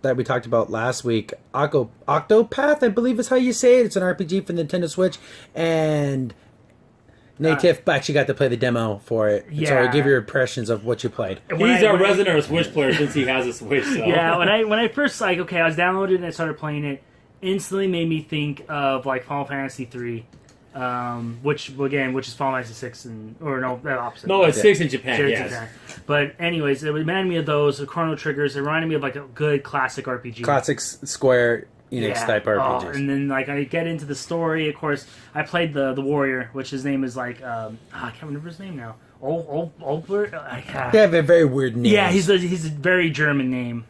that we talked about last week, Octopath, I believe is how you say it. It's an RPG for Nintendo Switch, and NATEF actually got to play the demo for it. Yeah. So give your impressions of what you played. He's our resident Switch player since he has a Switch. So. Yeah, when I first I was downloaded and I started playing it, instantly made me think of like Final Fantasy 3. Which is Final Fantasy 6 the opposite. No, it's 6 in Japan. Yes. Japan. But anyways, it reminded me of those the Chrono Triggers. It reminded me of like a good classic RPG. Classic Square Enix type RPGs. And then like I get into the story. Of course, I played the warrior, which his name is like I can't remember his name now. They have a very weird name. Yeah, he's a very German name.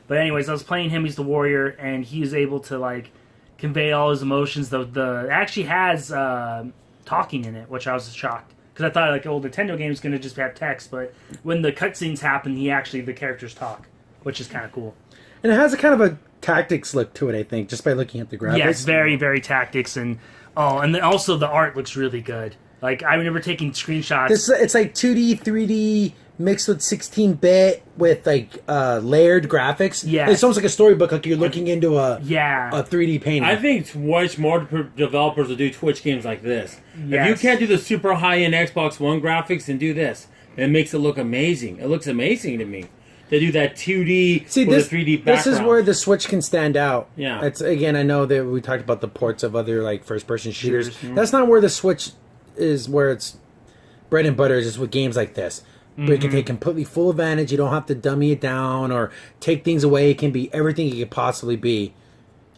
But anyways, I was playing him. He's the warrior, and he's able to like convey all his emotions. It actually has talking in it, which I was shocked because I thought like old Nintendo games going to just have text, but when the cutscenes happen, the characters talk, which is kind of cool. And it has a kind of a tactics look to it, I think, just by looking at the graphics. Yeah, it's very very tactics, and then also the art looks really good. Like I remember taking screenshots. It's like 2D, 3D. Mixed with 16-bit with like layered graphics. Yeah, it's almost like a storybook. Like you're looking into a 3D painting. I think Twitch more developers will do Twitch games like this. Yes. If you can't do the super high-end Xbox One graphics, then do this. It makes it look amazing. It looks amazing to me. They do that 2D with a 3D background. This is where the Switch can stand out. Yeah. It's again, I know that we talked about the ports of other like first-person shooters. Mm-hmm. That's not where the Switch is. Where it's bread and butter is just with games like this. But you can take completely full advantage. You don't have to dummy it down or take things away. It can be everything it could possibly be.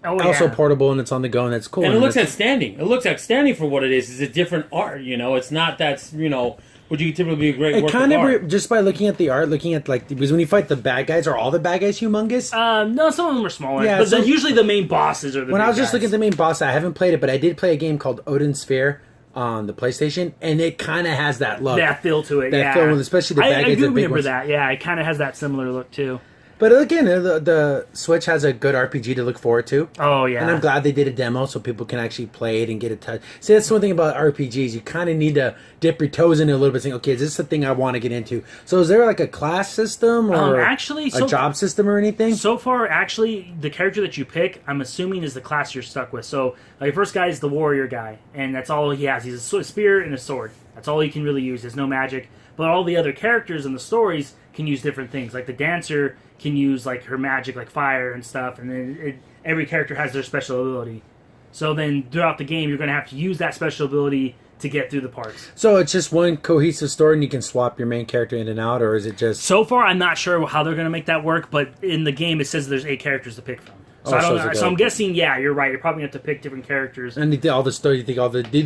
Also portable, and it's on the go, and that's cool. And it looks outstanding. It looks outstanding for what it is. It's a different art, It's not would you typically be a great work of art. Just by looking at the art, because when you fight the bad guys, are all the bad guys humongous? No, some of them are smaller. Yeah, but usually the main bosses are the When big I was just guys. looking at the main boss, I haven't played it, but I did play a game called Odin Sphere on the PlayStation, and it kind of has that look. That feel to it, that feel, especially the bad guys. I do remember ones. that, yeah. It kind of has that similar look, too. But again, the Switch has a good RPG to look forward to. Oh, yeah. And I'm glad they did a demo so people can actually play it and get a touch. See, that's one thing about RPGs. You kind of need to dip your toes in it a little bit, saying, okay, is this the thing I want to get into? So is there like a class system or a job system or anything? So far, actually, the character that you pick, I'm assuming, is the class you're stuck with. So, like, first guy is the warrior guy, and that's all he has. He's a spear and a sword. That's all he can really use. There's no magic. But all the other characters in the stories can use different things. Like the dancer can use like her magic, like fire and stuff, and then every character has their special ability. So then throughout the game, you're going to have to use that special ability to get through the parts. So it's just one cohesive story, and you can swap your main character in and out, or is it just... So far, I'm not sure how they're going to make that work, but in the game, it says there's 8 characters to pick from. So I don't know. So I'm guessing, yeah, you're right. You're probably going to have to pick different characters. And all the story, did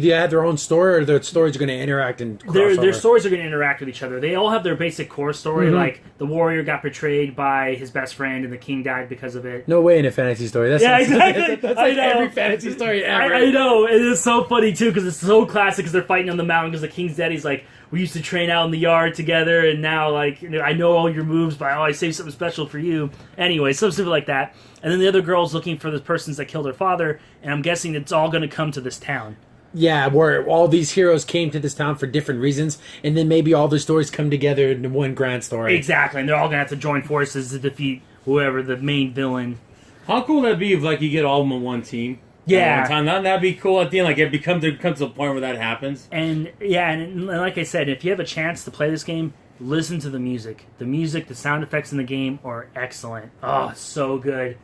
they have their own story, or their stories are going to interact and their stories are going to interact with each other. They all have their basic core story, like the warrior got betrayed by his best friend, and the king died because of it. No way in a fantasy story. That's exactly. That's like every fantasy story ever. I know. It is so funny, too, because it's so classic, because they're fighting on the mountain, because the king's dead. He's like, we used to train out in the yard together, and now, like, I know all your moves, but I saved something special for you. Anyway, something like that. And then the other girl's looking for the persons that killed her father, and I'm guessing it's all going to come to this town. Yeah, where all these heroes came to this town for different reasons, and then maybe all the stories come together into one grand story. Exactly, and they're all going to have to join forces to defeat whoever the main villain. How cool would that be if, like, you get all of them on one team? Yeah. One time? That'd be cool at the end. Like, it comes to a point where that happens. And, yeah, and like I said, if you have a chance to play this game, listen to the music. The music, the sound effects in the game are excellent. Oh, so good.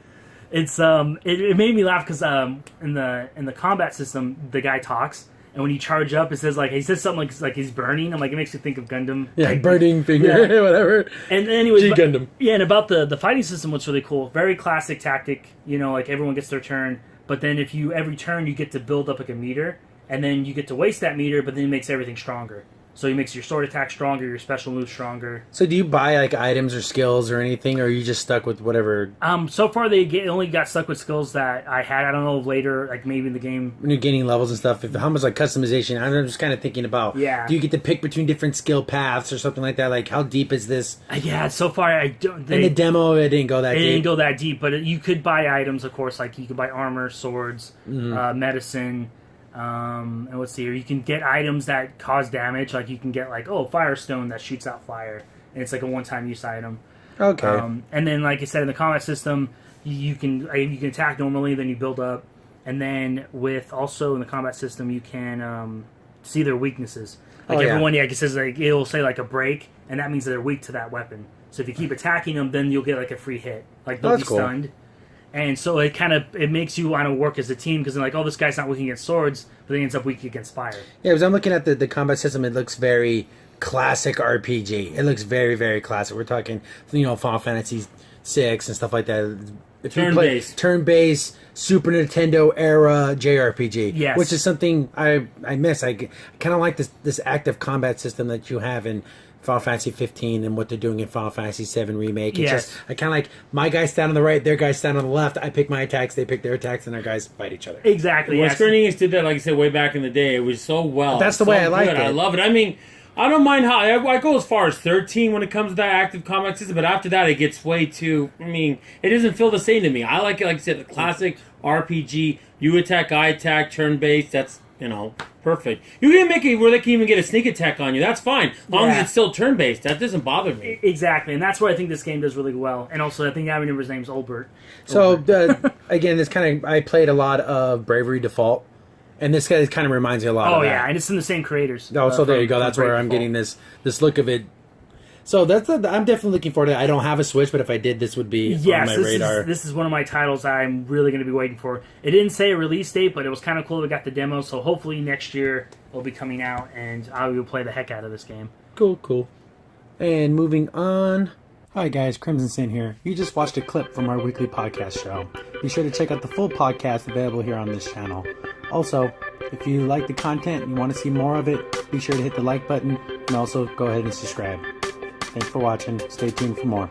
It's it made me laugh because in the combat system the guy talks, and when you charge up he says something like he's burning. I'm like, it makes me think of Gundam. Yeah, like, burning finger, whatever. And anyways, Gundam. Yeah, and about the fighting system, what's really cool, very classic tactic. Like everyone gets their turn, but then every turn you get to build up like a meter, and then you get to waste that meter, but then it makes everything stronger. So he makes your sword attack stronger, your special move stronger. So do you buy like items or skills or anything, or are you just stuck with whatever? So far they only got stuck with skills that I had. I don't know if later, like maybe in the game when you're gaining levels and stuff. How much like customization? I'm just kind of thinking about. Yeah. Do you get to pick between different skill paths or something like that? Like how deep is this? Yeah. So far I don't. In the demo, it didn't go that deep. It didn't go that deep, but you could buy items, of course. Like you could buy armor, swords, medicine. And let's see here. You can get items that cause damage. Like you can get Firestone that shoots out fire, and it's like a one-time use item. Okay. And then, like I said, in the combat system, you can attack normally, then you build up, and then with also in the combat system you can see their weaknesses. Like everyone, it says like it'll say like a break, and that means that they're weak to that weapon. So if you keep attacking them, then you'll get like a free hit. Like they'll be stunned. And so it makes you want to work as a team because like, oh, this guy's not weak against swords, but he ends up weak against fire. Yeah, because I'm looking at the combat system. It looks very classic RPG. It looks very, very classic. We're talking, Final Fantasy VI and stuff like that. If turn-based, Super Nintendo era JRPG, yes. Which is something I miss. I kind of like this active combat system that you have in Final Fantasy 15 and what they're doing in Final Fantasy 7 Remake. It's just, I kind of like my guys stand on the right, their guys stand on the left. I pick my attacks, they pick their attacks, and our guys fight each other. Exactly. When Square Enix did that, like I said, way back in the day, it was so well. That's the way I like it. I love it. I mean, I don't mind how I go as far as 13 when it comes to that active combat system, but after that, it gets way too. I mean, it doesn't feel the same to me. I like it, like I said, the classic RPG. You attack, I attack, turn based. That's perfect. You can make it where they can even get a sneak attack on you. That's fine, as long as it's still turn based. That doesn't bother me. Exactly, and that's why I think this game does really well. And also, I think I remember his name's Olbert. So again, this I played a lot of Bravery Default. And this guy kind of reminds me a lot of that. Oh, yeah, and it's from the same creators. Oh, so there you go. That's where I'm getting this look of it. So I'm definitely looking forward to it. I don't have a Switch, but if I did, this would be on my radar. This is one of my titles I'm really going to be waiting for. It didn't say a release date, but it was kind of cool we got the demo, so hopefully next year it'll be coming out, and I will play the heck out of this game. Cool. And moving on. Hi guys, Crimson Sin here. You just watched a clip from our weekly podcast show. Be sure to check out the full podcast available here on this channel. Also, if you like the content and you want to see more of it, be sure to hit the like button and also go ahead and subscribe. Thanks for watching. Stay tuned for more.